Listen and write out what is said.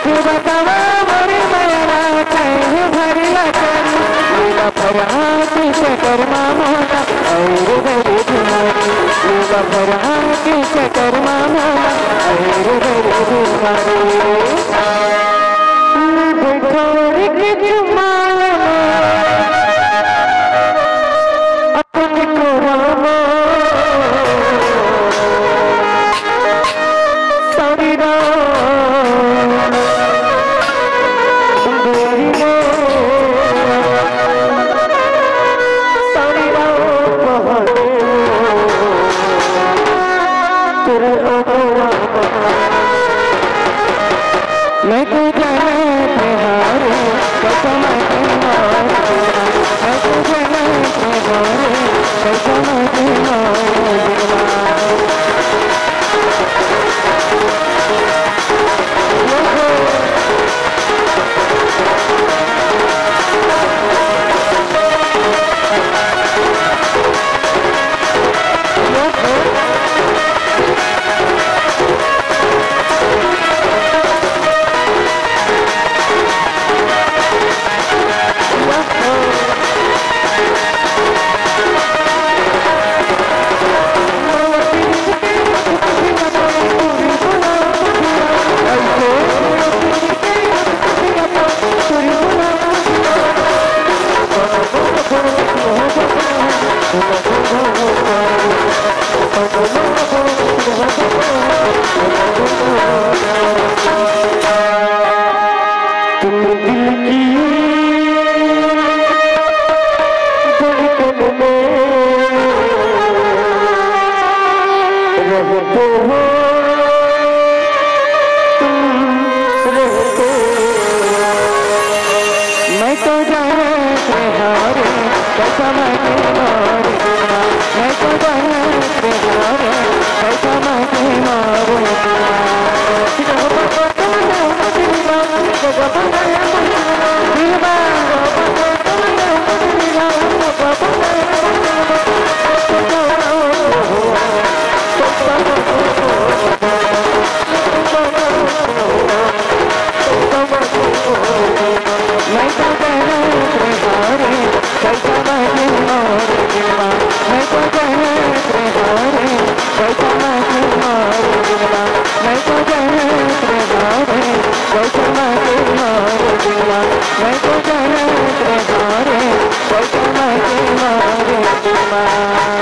बतावा मोरी मयना कहीं भरिया करी लीला फरहा की चकरमा मोना और बड़ी बीमारी लीला फरहा की चकरमा मोना और बड़ी बीमारी बिठोरी की चुमाना अपने कोरामो सरीरा मैं तो जाने तुम्हारे कसम तुम्हारे मैं तो जाने तुम्हारे कसम मैं तो जाने तुम्हारे कसम तुम्हारे मैं तो जाने तुम्हारे कसम मैं तो जाने तुम्हारे कसम तुम्हारे